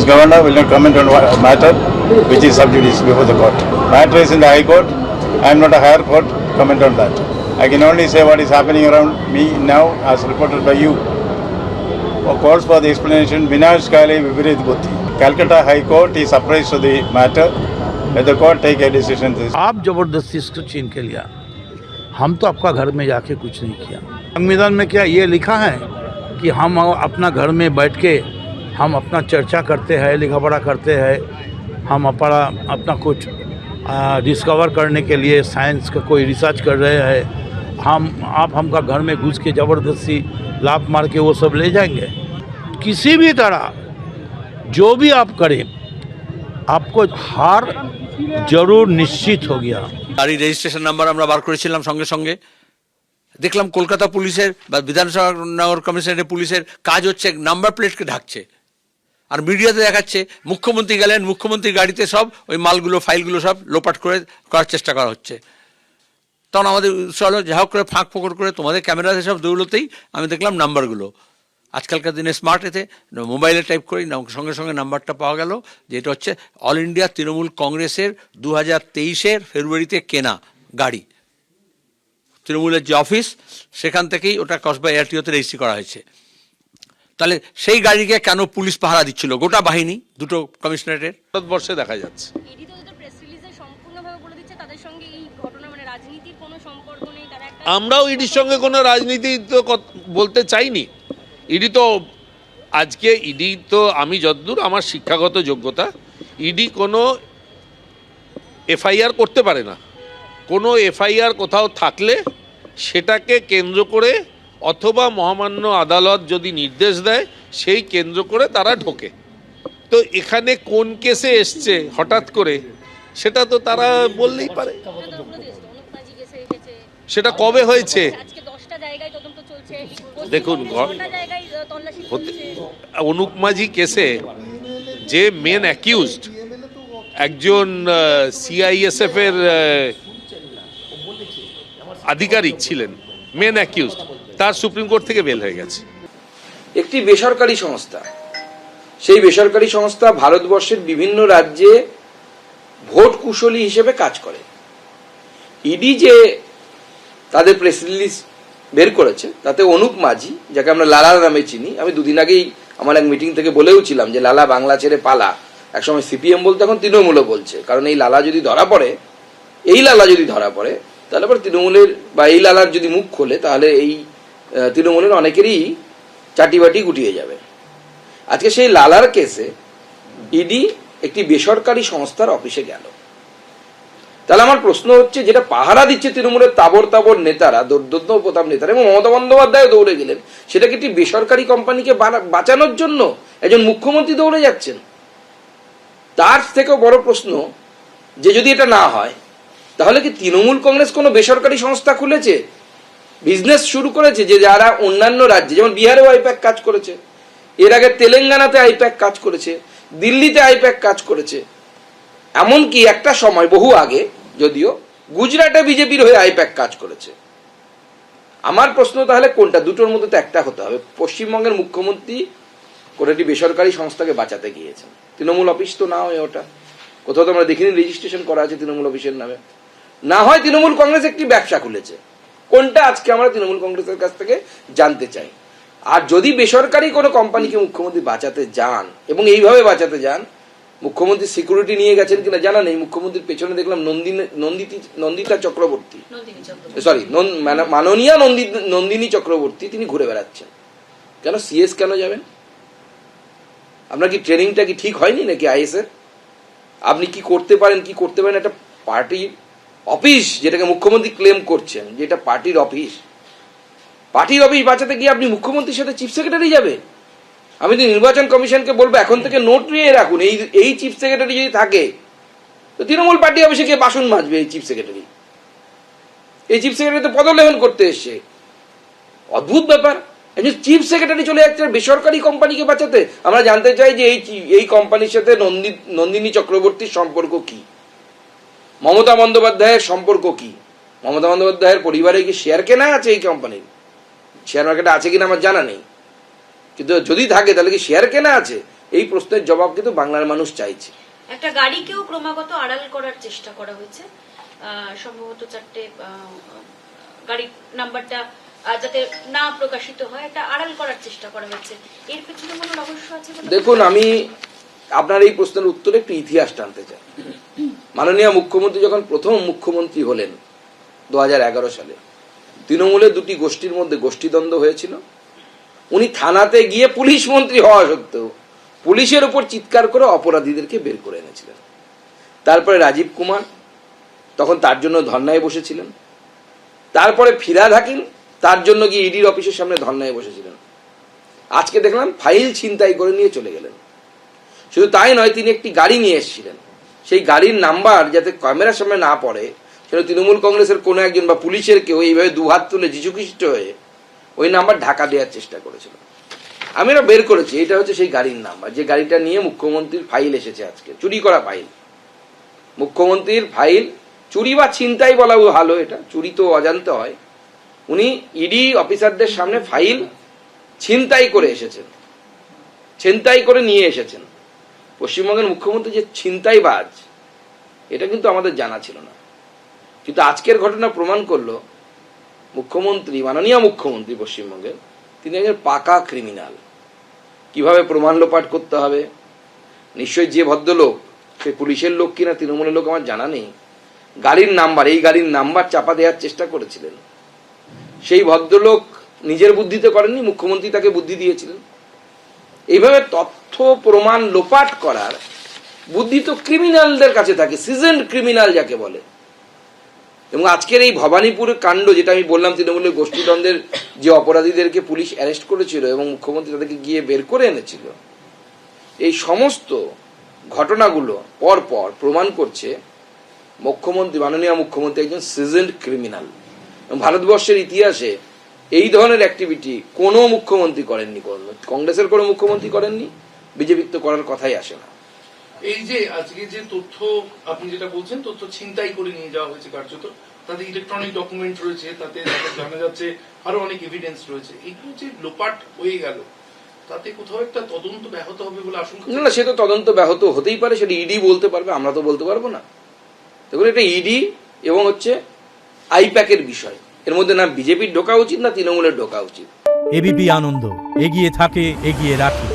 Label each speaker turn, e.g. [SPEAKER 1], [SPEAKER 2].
[SPEAKER 1] as governor, will not comment on matter which is sub judice before the court. Matter is in the High Court. I am not a higher court. Comment on that. I can only say what is happening around me now, as reported by you. Calls for the explanation. Vinash Kale Viparit Buddhi. Calcutta High Court is apprised to the matter. Let the court take a decision.
[SPEAKER 2] आप जबरदस्ती इसको छीन के लिया। हम तो आपका घर में जाके कुछ नहीं किया। संविधान में क्या ये लिखा है कि हम अपना घर में बैठ के हम अपना चर्चा करते हैं, लिखा पढ़ा करते हैं, हम अपना कुछ डिस्कवर करने के लिए साइंस का कोई रिसर्च कर रहे हैं, आप हमका घर में घुस के ज़बरदस्ती लात मार के वो सब ले जाएंगे। किसी भी तरह जो भी आप करें, आपको हार जरूर निश्चित हो गया।
[SPEAKER 3] গাড়ি রেজিস্ট্রেশন নাম্বার আমরা বার করেছিলাম, সঙ্গে সঙ্গে দেখলাম কলকাতা পুলিশের বা বিধানসভা নগর কমিশনারের পুলিশের কাজ হচ্ছে নাম্বার প্লেটকে ঢাকছে, আর মিডিয়াতে দেখাচ্ছে মুখ্যমন্ত্রী গেলেন, মুখ্যমন্ত্রীর গাড়িতে সব ওই মালগুলো ফাইলগুলো সব লোপাট করার চেষ্টা করা হচ্ছে। তখন আমাদের চলো যা হোক করে ফাঁক ফোকর করে তোমাদের ক্যামেরাতে সব দৌড়তেই আমি দেখলাম নাম্বারগুলো। আজকালকার দিনে স্মার্ট এতে মোবাইলে টাইপ করি সঙ্গে সঙ্গে নাম্বারটা পাওয়া গেল যে এটা হচ্ছে অল ইন্ডিয়া তৃণমূল কংগ্রেসের 2023 ফেব্রুয়ারিতে কেনা গাড়ি। তৃণমূলের যে অফিস সেখান থেকেই ওটা কসবা এআরটিওতে রেজিস্ট্রি করা হয়েছে। তাহলে সেই গাড়িকে কেন পুলিশ পাহারা দিচ্ছিল? গোটা বাহিনী, দুটো কমিশনারেটের। ভারতবর্ষে দেখা যাচ্ছে
[SPEAKER 4] আমরাও ইডির সঙ্গে কোনো রাজনীতি তো বলতে চাইনি। ইডি তো আজকে ইডি তো আমি যতদূর আমার শিক্ষাগত যোগ্যতা, ইডি কোনো এফআইআর করতে পারে না। কোনো এফআইআর কোথাও থাকলে সেটাকে কেন্দ্র করে অথবা মহামান্য আদালত যদি নির্দেশ দেয় সেই কেন্দ্র করে তারা ঢোকে। তো এখানে কোন কেসে এসছে হঠাৎ করে সেটা তো তারা বললেই পারে। সেটা কবে হয়েছে দেখুন, অনুপ মাঝি কেসে যে মেন অ্যাকিউজড একজন সিআইএসএফ এর আধিকারিক ছিলেন, মেন অ্যাকিউজড, তার সুপ্রিম কোর্ট থেকে বেল হয়ে গেছে।
[SPEAKER 5] একটি বেসরকারি সংস্থা, সেই বেসরকারি সংস্থা ভারতবর্ষের বিভিন্ন রাজ্যে ভোট কুশলী হিসেবে কাজ করে। ইডি যে তাদের প্রেস রিলিজ বের করেছে তাতে অনুপ মাঝি, যাকে আমরা লালা নামে চিনি, আমি দুদিন আগেই আমার এক মিটিং থেকে বলেও ছিলাম যে লালা বাংলা ছেড়ে পালা, একসময় সিপিএম বলতে এখন তৃণমূলও বলছে, কারণ এই লালা যদি ধরা পড়ে, তাহলে পরে তৃণমূলের বা এই লালার যদি মুখ খোলে তাহলে এই তৃণমূলের অনেকেরই চাটিবাটি গুটিয়ে যাবে। আজকে সেই লালার কেসে ইডি একটি বেসরকারি সংস্থার অফিসে গেল। তাহলে আমার প্রশ্ন হচ্ছে, যেটা পাহারা দিচ্ছে তৃণমূলের তাবর তাবর নেতারা, দৌর্দত্য প্রতাপ নেতারা এবং মমতা বন্দ্যোপাধ্যায় দৌড়ে গেলেন, সেটাকে একটি বেসরকারি কোম্পানিকে বাঁচানোর জন্য একজন মুখ্যমন্ত্রী দৌড়ে যাচ্ছেন। তার থেকেও বড় প্রশ্ন যে যদি এটা না হয় তাহলে কি তৃণমূল কংগ্রেস কোনো বেসরকারি সংস্থা খুলেছে, বিজনেস শুরু করেছে, যে যারা অন্যান্য রাজ্যে, যেমন বিহারেও আইপ্যাক কাজ করেছে, এর আগে তেলেঙ্গানাতে আইপ্যাক কাজ করেছে, দিল্লিতে আইপ্যাক কাজ করেছে, এমনকি একটা সময় বহু আগে যদিও গুজরাটে বিজেপির হয়ে আইপ্যাক কাজ করেছে। আমার প্রশ্ন তাহলে কোনটা? দুটোর মধ্যে তো একটা হতে হবে। পশ্চিমবঙ্গের মুখ্যমন্ত্রী কোনো একটি বেসরকারি সংস্থাকে বাঁচাতে গিয়েছেন, তৃণমূল অফিস তো না হয়, ওটা কোথাও তো আমরা দেখিনি রেজিস্ট্রেশন করা আছে তৃণমূল অফিসের নামে, না হয় তৃণমূল কংগ্রেস একটি ব্যবসা খুলেছে। কোনটা আজকে আমরা তৃণমূল কংগ্রেসের কাছ থেকে জানতে চাই। আর যদি বেসরকারি কোনো কোম্পানিকে মুখ্যমন্ত্রী বাঁচাতে যান এবং এইভাবে বাঁচাতে যান, মুখ্যমন্ত্রী সিকিউরিটি নিয়ে গেছেন কিনা জানা নেই, মুখ্যমন্ত্রীর পেছনে দেখলাম নন্দিতা চক্রবর্তী, মাননীয়া নন্দিনী চক্রবর্তী, তিনি ঘুরে বেড়াচ্ছেন। কেন সিএস কেন যাবেন? আপনার কি ট্রেনিংটা কি ঠিক হয়নি নাকি আইএস এর? আপনি কি করতে পারেন কি করতে পারেন, একটা পার্টির অফিস যেটাকে মুখ্যমন্ত্রী ক্লেম করছেন যে এটা পার্টির অফিস বাঁচাতে গিয়ে আপনি মুখ্যমন্ত্রীর সাথে চিফ সেক্রেটারি যাবে। আমি তো নির্বাচন কমিশনকে বলবো এখন থেকে নোট নিয়ে রাখুন, এই চিফ সেক্রেটারি যদি থাকে তো তৃণমূল পার্টি অফিসে গিয়ে বাসন মাজবে এই চিফ সেক্রেটারি। তো পদলেহন করতে এসছে, অদ্ভুত ব্যাপার। চিফ সেক্রেটারি চলে যাচ্ছে বেসরকারি কোম্পানিকে বাঁচাতে। আমরা জানতে চাই যে এই কোম্পানির সাথে নন্দিনী চক্রবর্তীর সম্পর্ক কি, মমতা বন্দ্যোপাধ্যায়ের সম্পর্ক কি, মমতা বন্দ্যোপাধ্যায়ের পরিবারে কি শেয়ার কেনা আছে এই কোম্পানির? শেয়ার মার্কেটে আছে কিনা আমার জানা নেই, কিন্তু যদি থাকে তাহলে কি শেয়ার কেনা আছে? এই প্রশ্নের জবাব কিন্তু বাংলার মানুষ চাইছে।
[SPEAKER 6] একটা গাড়িকেও ক্রমাগত আড়াল করার চেষ্টা করা হয়েছে, সম্ভবত 4টে গাড়ির নাম্বারটা যাতে না প্রকাশিত হয়, একটা আড়াল করার চেষ্টা করা হয়েছে। এর পেছনে কোনো রহস্য আছে?
[SPEAKER 5] দেখুন, আমি আপনার এই প্রশ্নের উত্তরে একটু ইতিহাস টানতে চাই। মাননীয় মুখ্যমন্ত্রী যখন প্রথম মুখ্যমন্ত্রী হলেন 2011 সালে, তৃণমূলের দুটি গোষ্ঠীর মধ্যে গোষ্ঠীদ্বন্দ্ব হয়েছিল। উনি থানাতে গিয়ে পুলিশ মন্ত্রী হওয়া সত্ত্বেও পুলিশের উপর চিৎকার করে অপরাধীদেরকে বের করে এনেছিলেন। তারপরে রাজীব কুমার তখন তার জন্য ধর্নায় বসেছিলেন। তারপরে ফিরহাদ হাকিম তার জন্য গিয়ে ইডির অফিসের সামনে ধর্নায় বসেছিলেন। আজকে দেখলাম ফাইল ছিনতাই করে নিয়ে চলে গেলেন। শুধু তাই নয়, তিনি একটি গাড়ি নিয়ে এসেছিলেন, সেই গাড়ির নাম্বার যাতে ক্যামেরার সামনে না পড়ে সেটা তৃণমূল কংগ্রেসের কোনো একজন বা পুলিশের কেউ এইভাবে দুহাত তুলে যিশুখ্রিস্ট হয়ে ওই নাম্বার ঢাকা দেওয়ার চেষ্টা করেছিল। আমি এটা বের করেছি, এটা হচ্ছে সেই গাড়ির নাম্বার যে গাড়িটা নিয়ে মুখ্যমন্ত্রীর ফাইল এসেছে আজকে, চুরি করা ফাইল। মুখ্যমন্ত্রীর ফাইল চুরি বা ছিনতাই বলা ভালো, এটা চুরি তো অজান্তে হয়। উনি ইডি অফিসারদের সামনে ফাইল ছিনতাই করে এসেছেন, ছিনতাই করে নিয়ে এসেছেন। পশ্চিমবঙ্গের মুখ্যমন্ত্রী যে ছিনতাইবাজ, এটা কিন্তু আমাদের জানা ছিল না। কিন্তু আজকের ঘটনা প্রমাণ করলো মুখ্যমন্ত্রী, মাননীয় মুখ্যমন্ত্রী পশ্চিমবঙ্গের, তিনি একজন পাকা ক্রিমিনাল। কিভাবে প্রমাণ লোপাট করতে হবে, নিশ্চয়ই যে ভদ্রলোক, সে পুলিশের লোক কিনা তৃণমূলের লোক আমার জানা নেই, গাড়ির নাম্বার, এই গাড়ির নাম্বার চাপা দেওয়ার চেষ্টা করেছিলেন। সেই ভদ্রলোক নিজের বুদ্ধিতে করেননি, মুখ্যমন্ত্রী তাকে বুদ্ধি দিয়েছিলেন। এইভাবে তথ্য প্রমাণ লোপাট করার বুদ্ধি তো ক্রিমিনালদের কাছে থাকে, সিজনড ক্রিমিনাল যাকে বলে। এবং আজকের এই ভবানীপুর কাণ্ড, যেটা আমি বললাম তৃণমূলের গোষ্ঠীদ্বন্দ্বের যে অপরাধীদেরকে পুলিশ অ্যারেস্ট করেছিল এবং মুখ্যমন্ত্রী তাদেরকে গিয়ে বের করে এনেছিল, এই সমস্ত ঘটনাগুলো পর পর প্রমাণ করছে মুখ্যমন্ত্রী, মাননীয় মুখ্যমন্ত্রী একজন সিজনড ক্রিমিনাল। ভারতবর্ষের ইতিহাসে এই ধরনের অ্যাক্টিভিটি কোনো মুখ্যমন্ত্রী করেননি, কংগ্রেসের কোনো মুখ্যমন্ত্রী করেননি, বিজেপির তো করার কথাই আসে না।
[SPEAKER 7] এই যে আজকে যে তথ্য আপনি যেটা বলছেন, তথ্য ছিনতাই করে নিয়ে যাওয়া হয়েছে কার্যত, তাতে ইলেকট্রনিক ডকুমেন্ট রয়েছে, তাতে জানা যাচ্ছে আরো অনেক এভিডেন্স রয়েছে, এগুলো যে লোপাট হয়ে গেল, তাতে কোথাও একটা তদন্ত ব্যাহত হবে বলে আশঙ্কা?
[SPEAKER 5] না, সে তো তদন্ত ব্যাহত হতেই পারে, সেটা ইডি বলতে পারবে, আমরা তো বলতে পারবো না। দেখুন, এটা ইডি এবং হচ্ছে আইপ্যাকের বিষয়, এর মধ্যে না বিজেপির ঢোকা উচিত না তৃণমূলের ঢোকা উচিত।
[SPEAKER 8] এবিপি আনন্দ, এগিয়ে থাকে, এগিয়ে রাখে।